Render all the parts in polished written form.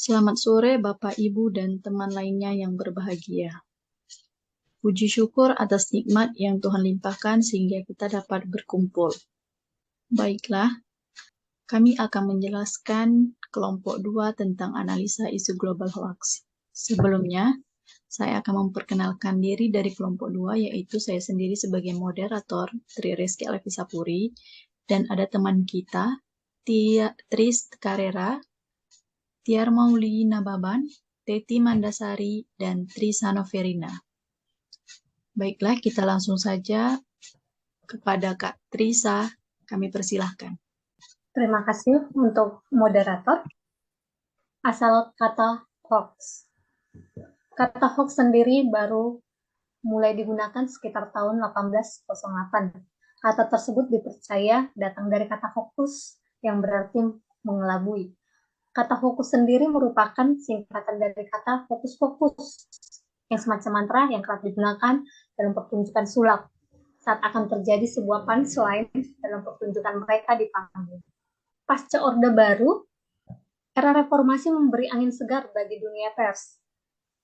Selamat sore Bapak, Ibu, dan teman lainnya yang berbahagia. Puji syukur atas nikmat yang Tuhan limpahkan sehingga kita dapat berkumpul. Baiklah, kami akan menjelaskan kelompok 2 tentang analisa isu global hoax. Sebelumnya, saya akan memperkenalkan diri dari kelompok 2, yaitu saya sendiri sebagai moderator, Tri Reski Alefisapuri, dan ada teman kita, Tris Karera, Tiar Mauli Nababan, Teti Mandasari, dan Trisano Verina. Baiklah, kita langsung saja kepada Kak Trisa. Kami persilahkan. Terima kasih untuk moderator. Asal kata hoax. Kata hoax sendiri baru mulai digunakan sekitar tahun 1808. Kata tersebut dipercaya datang dari kata hokus yang berarti mengelabui. Kata hokus sendiri merupakan singkatan dari kata hokus-pokus yang semacam mantra yang kerap digunakan dalam pertunjukan sulap saat akan terjadi sebuah punchline dalam pertunjukan mereka di panggung. Pasca Orde Baru, era reformasi memberi angin segar bagi dunia pers.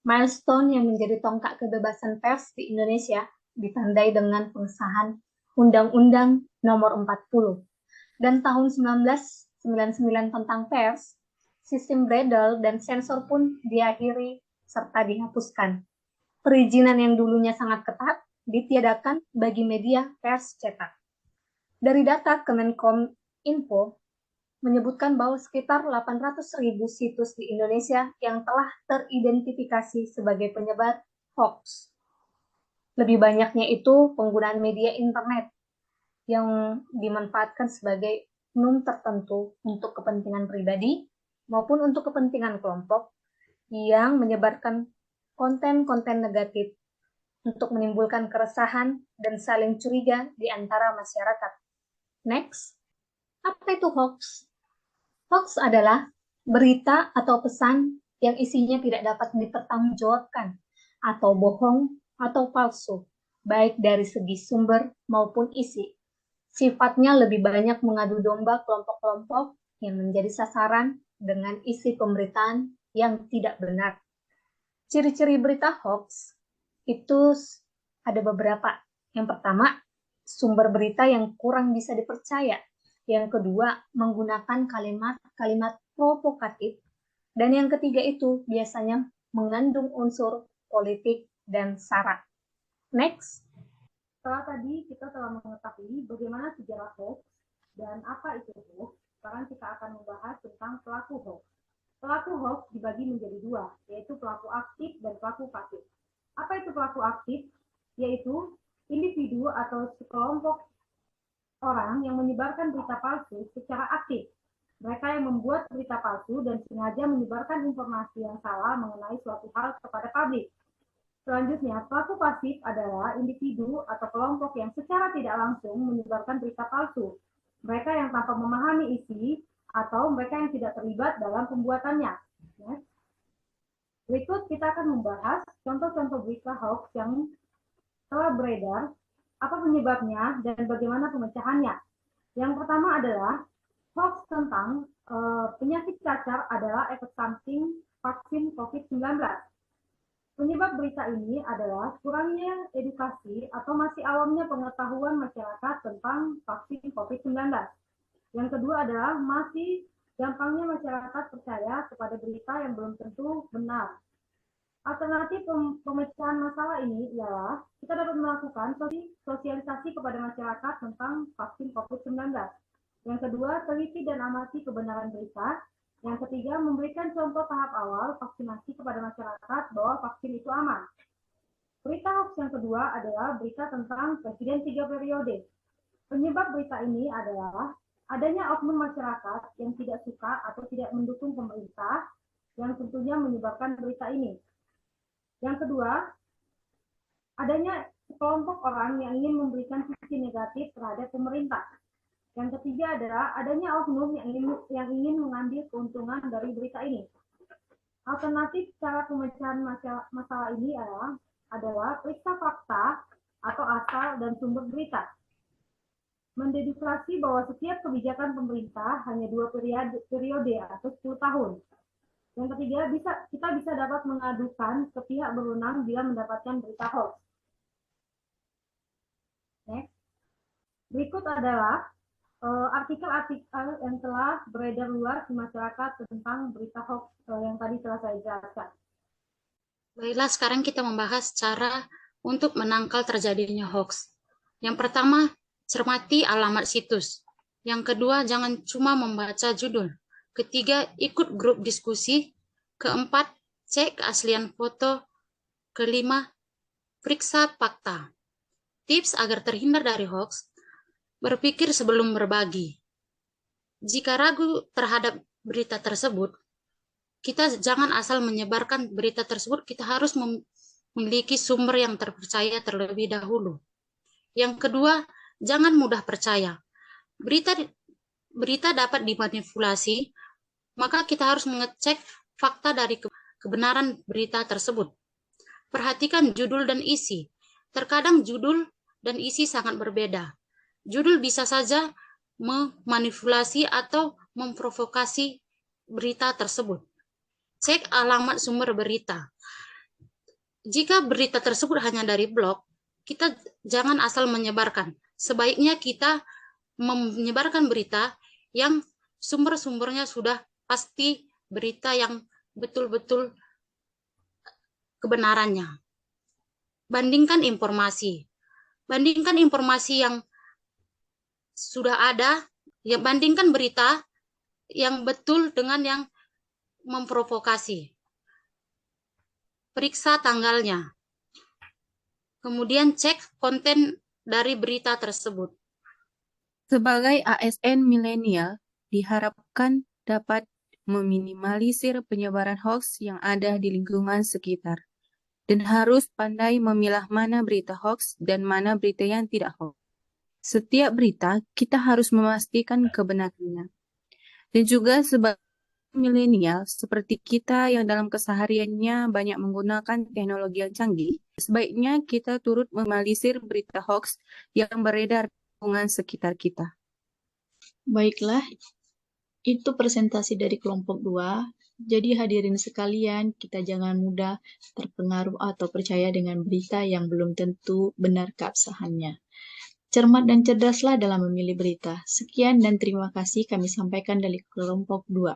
Milestone yang menjadi tonggak kebebasan pers di Indonesia ditandai dengan pengesahan Undang-Undang Nomor 40 dan tahun 1999 tentang pers. Sistem bredel dan sensor pun diakhiri serta dihapuskan. Perizinan yang dulunya sangat ketat ditiadakan bagi media pers cetak. Dari data Kemenkominfo menyebutkan bahwa sekitar 800.000 situs di Indonesia yang telah teridentifikasi sebagai penyebar hoax. Lebih banyaknya itu penggunaan media internet yang dimanfaatkan sebagai oknum tertentu untuk kepentingan pribadi maupun untuk kepentingan kelompok yang menyebarkan konten-konten negatif untuk menimbulkan keresahan dan saling curiga di antara masyarakat. Next, apa itu hoax? Hoax adalah berita atau pesan yang isinya tidak dapat dipertanggungjawabkan atau bohong atau palsu, baik dari segi sumber maupun isi. Sifatnya lebih banyak mengadu domba kelompok-kelompok yang menjadi sasaran dengan isi pemberitaan yang tidak benar. Ciri-ciri berita hoax itu ada beberapa. Yang pertama, sumber berita yang kurang bisa dipercaya. Yang kedua, menggunakan kalimat-kalimat provokatif. Dan yang ketiga itu biasanya mengandung unsur politik dan sara. Next. Setelah tadi kita telah mengetahui bagaimana sejarah hoax dan apa itu hoax, sekarang kita akan membahas tentang pelaku hoax. Pelaku hoax dibagi menjadi dua, yaitu pelaku aktif dan pelaku pasif. Apa itu pelaku aktif? Yaitu individu atau sekelompok orang yang menyebarkan berita palsu secara aktif. Mereka yang membuat berita palsu dan sengaja menyebarkan informasi yang salah mengenai suatu hal kepada publik. Selanjutnya, pelaku pasif adalah individu atau kelompok yang secara tidak langsung menyebarkan berita palsu. Mereka yang tanpa memahami isi atau mereka yang tidak terlibat dalam pembuatannya. Berikut kita akan membahas contoh-contoh berita hoax yang telah beredar, apa penyebabnya, dan bagaimana pemecahannya. Yang pertama adalah hoax tentang penyakit cacar adalah efek samping vaksin COVID-19. Penyebab berita ini adalah kurangnya edukasi atau masih awamnya pengetahuan masyarakat tentang vaksin COVID-19. Yang kedua adalah masih gampangnya masyarakat percaya kepada berita yang belum tentu benar. Alternatif pemecahan masalah ini ialah kita dapat melakukan sosialisasi kepada masyarakat tentang vaksin COVID-19. Yang kedua, teliti dan amati kebenaran berita. Yang ketiga, memberikan contoh tahap awal vaksinasi kepada masyarakat bahwa vaksin itu aman. Berita hoax yang kedua adalah berita tentang Presiden 3 periode. Penyebab berita ini adalah adanya oknum masyarakat yang tidak suka atau tidak mendukung pemerintah yang tentunya menyebarkan berita ini. Yang kedua, adanya sekelompok orang yang ingin memberikan sisi negatif terhadap pemerintah. Yang ketiga adalah adanya oknum yang ingin mengambil keuntungan dari berita ini. Alternatif cara pemecahan masalah ini adalah periksa fakta atau asal dan sumber berita. Mendedikasi bahwa setiap kebijakan pemerintah hanya 2 periode atau 10 tahun. Yang ketiga, kita bisa dapat mengadukan ke pihak berwenang bila mendapatkan berita hoax. Next. Berikut adalah artikel-artikel yang telah beredar luas di masyarakat tentang berita hoax yang tadi telah saya jelaskan. Baiklah, sekarang kita membahas cara untuk menangkal terjadinya hoax. Yang pertama, cermati alamat situs. Yang kedua, jangan cuma membaca judul. Ketiga, ikut grup diskusi. Keempat, cek keaslian foto. Kelima, periksa fakta. Tips agar terhindar dari hoax, berpikir sebelum berbagi. Jika ragu terhadap berita tersebut, kita jangan asal menyebarkan berita tersebut, kita harus memiliki sumber yang terpercaya terlebih dahulu. Yang kedua, jangan mudah percaya. Berita dapat dimanipulasi, maka kita harus mengecek fakta dari kebenaran berita tersebut. Perhatikan judul dan isi. Terkadang judul dan isi sangat berbeda. Judul bisa saja memanipulasi atau memprovokasi berita tersebut. Cek alamat sumber berita. Jika berita tersebut hanya dari blog, kita jangan asal menyebarkan. Sebaiknya kita menyebarkan berita yang sumber-sumbernya sudah pasti, berita yang betul-betul kebenarannya. Bandingkan informasi. Bandingkan informasi yang sudah ada, ya bandingkan berita yang betul dengan yang memprovokasi. Periksa tanggalnya. Kemudian cek konten dari berita tersebut. Sebagai ASN milenial, diharapkan dapat meminimalisir penyebaran hoax yang ada di lingkungan sekitar, dan harus pandai memilah mana berita hoax dan mana berita yang tidak hoax. Setiap berita kita harus memastikan kebenarannya. Dan juga sebagai milenial seperti kita yang dalam kesehariannya banyak menggunakan teknologi yang canggih, sebaiknya kita turut meminimalisir berita hoax yang beredar di lingkungan sekitar kita. Baiklah, itu presentasi dari kelompok 2. Jadi hadirin sekalian, kita jangan mudah terpengaruh atau percaya dengan berita yang belum tentu benar keabsahannya. Cermat dan cerdaslah dalam memilih berita. Sekian dan terima kasih kami sampaikan dari kelompok 2.